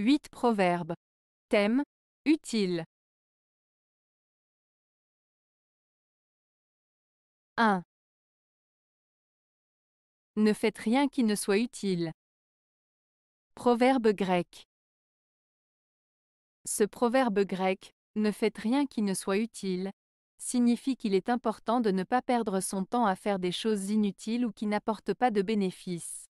8 proverbes. Thème: utile. 1. Ne faites rien qui ne soit utile. Proverbe grec. Ce proverbe grec, ne faites rien qui ne soit utile, signifie qu'il est important de ne pas perdre son temps à faire des choses inutiles ou qui n'apportent pas de bénéfices.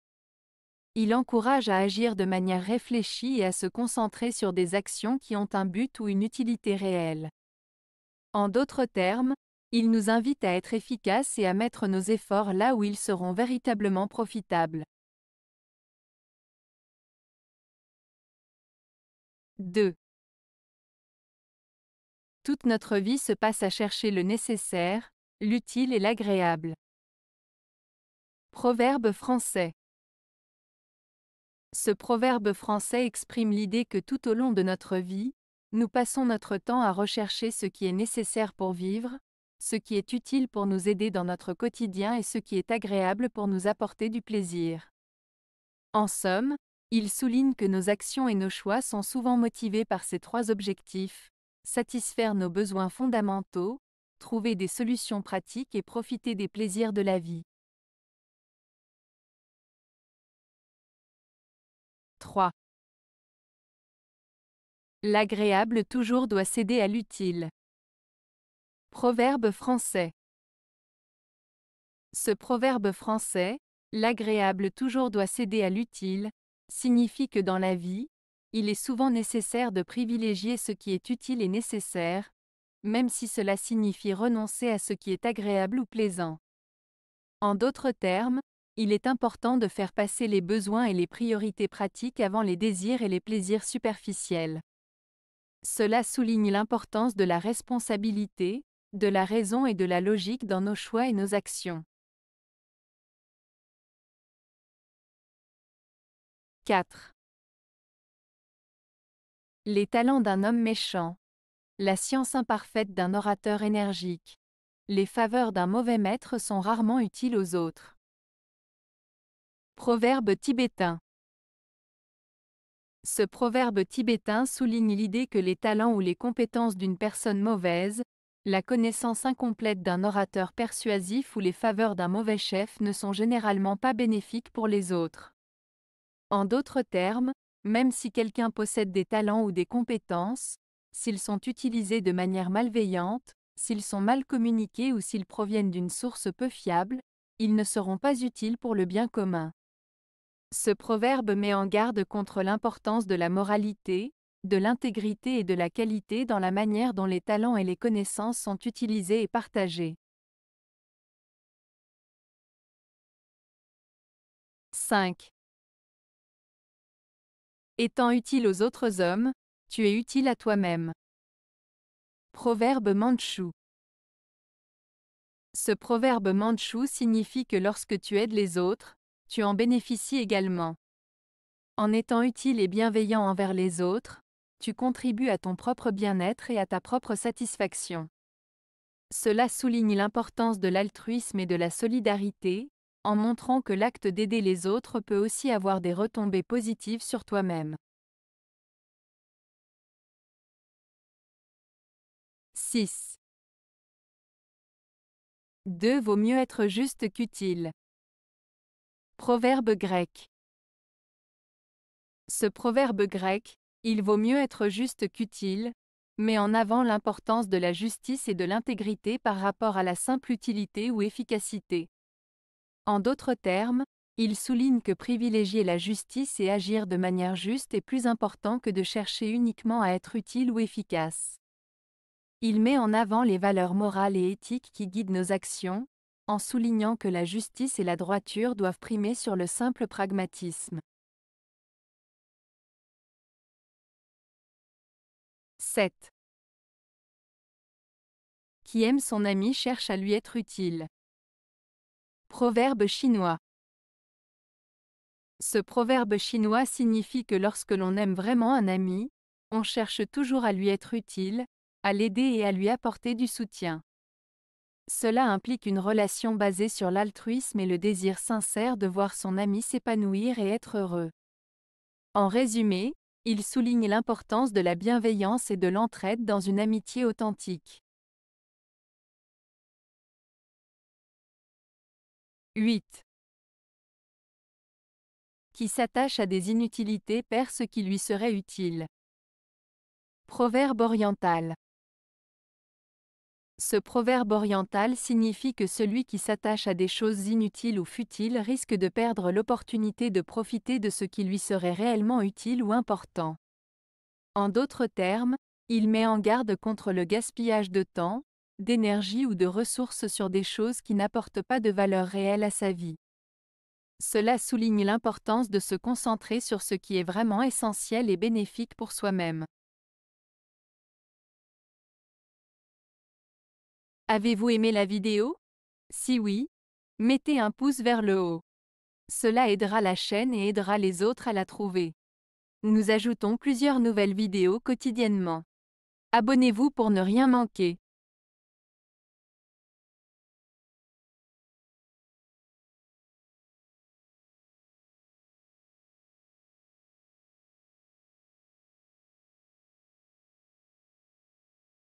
Il encourage à agir de manière réfléchie et à se concentrer sur des actions qui ont un but ou une utilité réelle. En d'autres termes, il nous invite à être efficaces et à mettre nos efforts là où ils seront véritablement profitables. 2. Toute notre vie se passe à chercher le nécessaire, l'utile et l'agréable. Proverbe français. Ce proverbe français exprime l'idée que tout au long de notre vie, nous passons notre temps à rechercher ce qui est nécessaire pour vivre, ce qui est utile pour nous aider dans notre quotidien et ce qui est agréable pour nous apporter du plaisir. En somme, il souligne que nos actions et nos choix sont souvent motivés par ces trois objectifs: satisfaire nos besoins fondamentaux, trouver des solutions pratiques et profiter des plaisirs de la vie. 3. L'agréable toujours doit céder à l'utile. Proverbe français. Ce proverbe français, l'agréable toujours doit céder à l'utile, signifie que dans la vie, il est souvent nécessaire de privilégier ce qui est utile et nécessaire, même si cela signifie renoncer à ce qui est agréable ou plaisant. En d'autres termes, il est important de faire passer les besoins et les priorités pratiques avant les désirs et les plaisirs superficiels. Cela souligne l'importance de la responsabilité, de la raison et de la logique dans nos choix et nos actions. 4. Les talents d'un homme méchant. La science imparfaite d'un orateur énergique. Les faveurs d'un mauvais maître sont rarement utiles aux autres. Proverbe tibétain. Ce proverbe tibétain souligne l'idée que les talents ou les compétences d'une personne mauvaise, la connaissance incomplète d'un orateur persuasif ou les faveurs d'un mauvais chef ne sont généralement pas bénéfiques pour les autres. En d'autres termes, même si quelqu'un possède des talents ou des compétences, s'ils sont utilisés de manière malveillante, s'ils sont mal communiqués ou s'ils proviennent d'une source peu fiable, ils ne seront pas utiles pour le bien commun. Ce proverbe met en garde contre l'importance de la moralité, de l'intégrité et de la qualité dans la manière dont les talents et les connaissances sont utilisés et partagés. 5. Étant utile aux autres hommes, tu es utile à toi-même. Proverbe mandchou. Ce proverbe mandchou signifie que lorsque tu aides les autres, tu en bénéficies également. En étant utile et bienveillant envers les autres, tu contribues à ton propre bien-être et à ta propre satisfaction. Cela souligne l'importance de l'altruisme et de la solidarité, en montrant que l'acte d'aider les autres peut aussi avoir des retombées positives sur toi-même. 6. 2 vaut mieux être juste qu'utile. Proverbe grec. Ce proverbe grec, il vaut mieux être juste qu'utile, met en avant l'importance de la justice et de l'intégrité par rapport à la simple utilité ou efficacité. En d'autres termes, il souligne que privilégier la justice et agir de manière juste est plus important que de chercher uniquement à être utile ou efficace. Il met en avant les valeurs morales et éthiques qui guident nos actions, en soulignant que la justice et la droiture doivent primer sur le simple pragmatisme. 7. Qui aime son ami cherche à lui être utile. Proverbe chinois. Ce proverbe chinois signifie que lorsque l'on aime vraiment un ami, on cherche toujours à lui être utile, à l'aider et à lui apporter du soutien. Cela implique une relation basée sur l'altruisme et le désir sincère de voir son ami s'épanouir et être heureux. En résumé, Il souligne l'importance de la bienveillance et de l'entraide dans une amitié authentique. 8. Qui s'attache à des inutilités perd ce qui lui serait utile. Proverbe oriental. Ce proverbe oriental signifie que celui qui s'attache à des choses inutiles ou futiles risque de perdre l'opportunité de profiter de ce qui lui serait réellement utile ou important. En d'autres termes, il met en garde contre le gaspillage de temps, d'énergie ou de ressources sur des choses qui n'apportent pas de valeur réelle à sa vie. Cela souligne l'importance de se concentrer sur ce qui est vraiment essentiel et bénéfique pour soi-même. Avez-vous aimé la vidéo? Si oui, mettez un pouce vers le haut. Cela aidera la chaîne et aidera les autres à la trouver. Nous ajoutons plusieurs nouvelles vidéos quotidiennement. Abonnez-vous pour ne rien manquer.